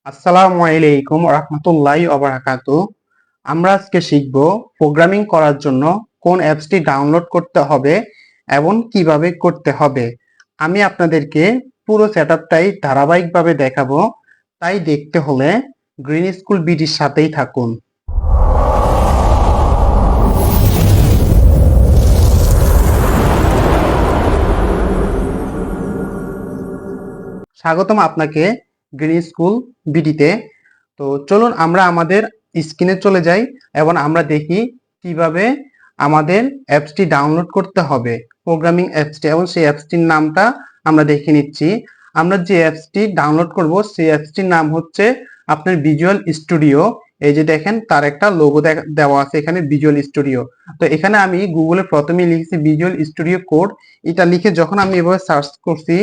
আসসালামু আলাইকুম রহমতুল্লাহি ওয়া বারাকাতুহু। আমরা আজকে শিখব প্রোগ্রামিং করার জন্য কোন অ্যাপসটি ডাউনলোড করতে হবে এবং কিভাবে করতে হবে। আমি আপনাদেরকে পুরো সেটআপটাই ধারাবাহিকভাবে দেখাবো, তাই দেখতে হলে গ্রিন স্কুল বিডির সাথেই থাকুন। স্বাগতম আপনাকে গ্রিন স্কুল বিডিতে। তো চলুন আমরা আমাদের স্ক্রিনে চলে যাই এবং আমরা দেখি কিভাবে আমাদের অ্যাপসটি ডাউনলোড করতে হবে, প্রোগ্রামিং অ্যাপসটি, এবং সেই অ্যাপসটির নামটা আমরা দেখে নিচ্ছি। আমরা যে অ্যাপসটি ডাউনলোড করব সেই অ্যাপসটির নাম হচ্ছে আপনার ভিজুয়াল স্টুডিও। এই যে দেখেন তার একটা লোগো দেওয়া আছে এখানে, ভিজুয়াল স্টুডিও। তো এখানে আমি গুগলে প্রথমে লিখেছি ভিজুয়াল স্টুডিও কোড। এটা লিখে যখন আমি এভাবে সার্চ করছি,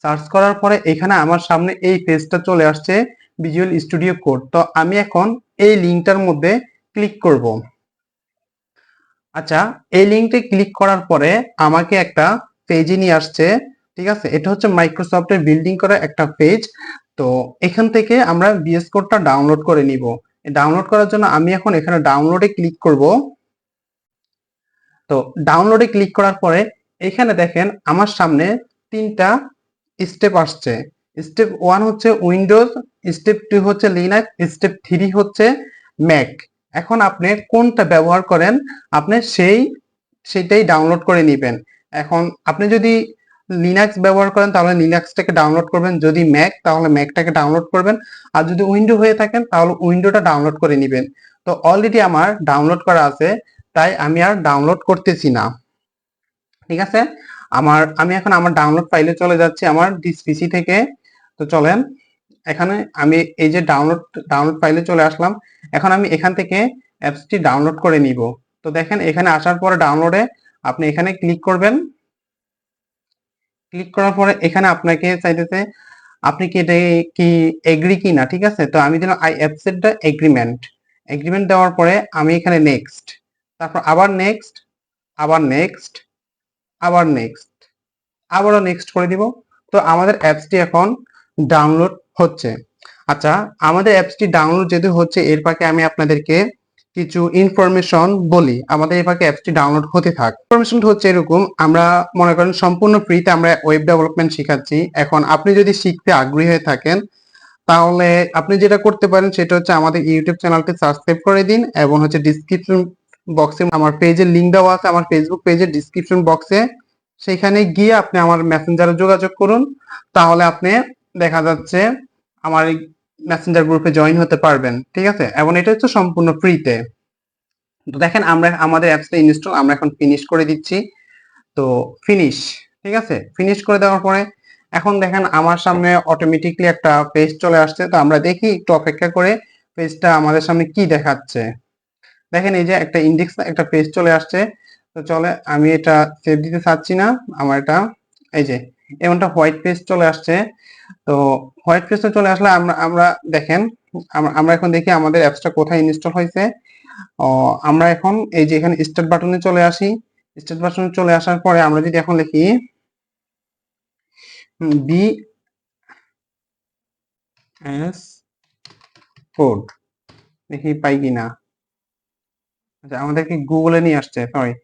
সার্চ করার পরে এখানে আমার সামনে এই পেজটা চলে আসছে, ভিজুয়াল স্টুডিও কোড। তো আমি এখন এই লিঙ্কটার মধ্যে ক্লিক করব। আচ্ছা, এই লিঙ্কে ক্লিক করার পরে আমাকে একটা পেজে নিয়ে আসছে। ঠিক আছে, এটা হচ্ছে মাইক্রোসফটের বিল্ডিং করা একটা পেজ। তো এখান থেকে আমরা ভিএস কোডটা ডাউনলোড করে নিব। ডাউনলোড করার জন্য আমি এখন এখানে ডাউনলোডে ক্লিক করব। তো ডাউনলোডে ক্লিক করার পরে এখানে দেখেন আমার সামনে তিনটা স্টেপ আসছে। স্টেপ 1 হচ্ছে উইন্ডোজ, স্টেপ 2 হচ্ছে লিনাক্স, স্টেপ 3 হচ্ছে ম্যাক। এখন আপনি কোনটা ব্যবহার করেন, আপনি সেইটাই ডাউনলোড করে নেবেন। এখন আপনি যদি লিনাক্স ব্যবহার করেন তাহলে লিনাক্সটাকে ডাউনলোড করবেন, যদি ম্যাক তাহলে ম্যাকটাকে ডাউনলোড করবেন, আর যদি উইন্ডো হয়ে থাকেন তাহলে উইন্ডোটা ডাউনলোড করে নেবেন। তো অলরেডি আমার ডাউনলোড করা আছে, তাই আমি আর ডাউনলোড করতেছি না। ঠিক আছে, আমি এখন আমার ডাউনলোড ফাইলে চলে যাচ্ছি আমার ডিস পিসি থেকে। তো চলেন, এখানে আমি এই যে ডাউনলোড ফাইলে চলে আসলাম। এখন আমি এখান থেকে অ্যাপসটি ডাউনলোড করে নিব। তো দেখেন এখানে আসার পরে ডাউনলোডে আপনি এখানে ক্লিক করবেন। ক্লিক করার পরে এখানে আপনাকে চাইতেছে আপনি কি এটা কি এগ্রি কি না। ঠিক আছে, তো আমি দিলাম I accept the agreement. Agreement দেওয়ার পরে আমি এখানে নেক্সট, তারপর আবার নেক্সট, আবার নেক্সট, আবার নেক্সট, আবারও নেক্সট করে দিব। তো আমাদের অ্যাপসটি এখন ডাউনলোড হচ্ছে। আচ্ছা, আমাদের অ্যাপসটি ডাউনলোড যেহেতু হচ্ছে, এর ফাঁকে আমি আপনাদেরকে কিছু ইনফরমেশন বলি। আমাদের এই ফাঁকে অ্যাপসটি ডাউনলোড হতে থাক। ইনফরমেশনটা হচ্ছে এরকম, আমরা মনে করেন সম্পূর্ণ ফ্রিতে আমরা ওয়েব ডেভেলপমেন্ট শেখাচ্ছি। এখন আপনি যদি শিখতে আগ্রহী হয়ে থাকেন তাহলে আপনি যেটা করতে পারেন সেটা হচ্ছে আমাদের ইউটিউব চ্যানেলটি সাবস্ক্রাইব করে দিন, এবং হচ্ছে ডিসক্রিপশন বক্সে আমার পেজের লিংক দেওয়া আছে, আমার ফেসবুক পেজের ডিসক্রিপশন বক্সে। সেখানে গিয়ে আপনি আমার মেসেঞ্জারে যোগাযোগ করুন, তাহলে আপনি দেখা যাচ্ছে আমার এই মেসেঞ্জার গ্রুপে জয়েন হতে পারবেন। ঠিক আছে, এবং এটা হচ্ছে সম্পূর্ণ ফ্রিতে। তো দেখেন আমরা আমাদের অ্যাপসটা ইনস্টল আমরা এখন ফিনিশ করে দিচ্ছি। তো ফিনিশ, ঠিক আছে, ফিনিশ করে দেওয়ার পরে এখন দেখেন আমার সামনে অটোমেটিকলি একটা পেজ চলে আসছে। তো আমরা দেখি একটু অপেক্ষা করে পেজটা আমাদের সামনে কি দেখাচ্ছে। দেখেন এই যে একটা ইন্ডেক্স, একটা পেজ চলে আসছে। তো চলে, আমি এটা সেভ দিতে চাচ্ছি না। আমার এটা এই যে এমনটা হোয়াইট পেজ চলে আসছে। তো হোয়াইট পেজটা চলে আসলে আমরা আমরা দেখেন আমরা এখন দেখি আমাদের অ্যাপসটা কোথায় ইনস্টল হয়েছে। আমরা এখন এই যে এখানে স্টার্ট বাটনে চলে আসি। স্টার্ট বাটনে চলে আসার পরে আমরা যদি এখন লিখি বি এস কোড, দেখি পাই কিনা। আচ্ছা, আমাদেরকে গুগলে নিয়ে আসছে, সরি।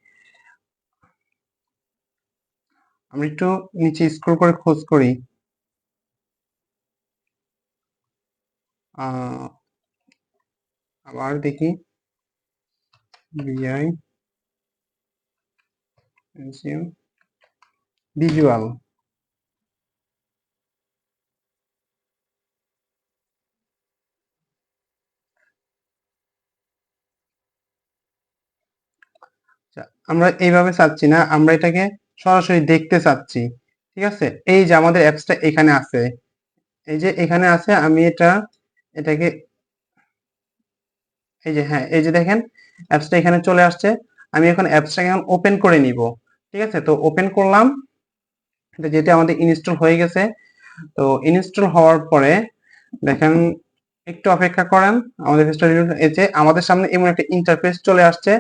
আমরা একটু নিচে স্ক্রল করে খোঁজ করি। আবার দেখি ভিআই ভিজুয়াল। আমরা এইভাবে চাচ্ছি না, আমরা এটাকে সরাসরি দেখতে চাচ্ছি। ঠিক আছে, এই যে আমাদের অ্যাপসটা এখানে আছে, এই যে এখানে আছে। আমি এটাকে এই যে, হ্যাঁ এই যে দেখেন অ্যাপসটা এখানে চলে আসছে। আমি এখন অ্যাপসটাকে এখন ওপেন করে নিব। ঠিক আছে, তো ওপেন করলাম। এটা যেটা আমাদের ইনস্টল হয়ে গেছে। তো ইনস্টল হওয়ার পরে দেখেন একটু অপেক্ষা করেন, আমাদের এই যে আমাদের সামনে এমন একটা ইন্টারফেস চলে আসছে।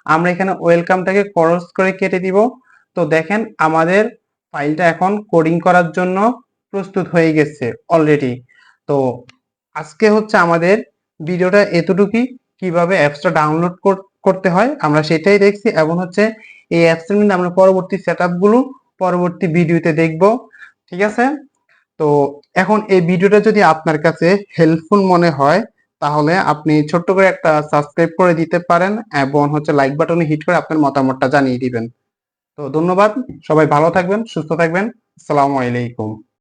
আমরা এখানে ওয়েলকামটাকে ক্রস করে কেটে দিব। তো দেখেন আমাদের ফাইলটা এখন কোডিং করার জন্য প্রস্তুত হয়ে গেছে অলরেডি। তো আজকে হচ্ছে আমাদের ভিডিওটা এতটুকুই, কিভাবে অ্যাপসটা ডাউনলোড করতে হয় আমরা সেটাই দেখছি, এবং হচ্ছে এই অ্যাপসের মধ্যে আমরা পরবর্তী সেটআপ গুলো পরবর্তী ভিডিওতে দেখব। ঠিক আছে, তো এখন এই ভিডিওটা যদি আপনার কাছে হেল্পফুল মনে হয় তাহলে আপনি ছোট্ট করে একটা সাবস্ক্রাইব করে দিতে পারেন, এবং হচ্ছে লাইক বাটনে হিট করে আপনার মতামতটা জানিয়ে দিবেন। তো ধন্যবাদ, সবাই ভালো থাকবেন, সুস্থ থাকবেন। আসসালামু আলাইকুম।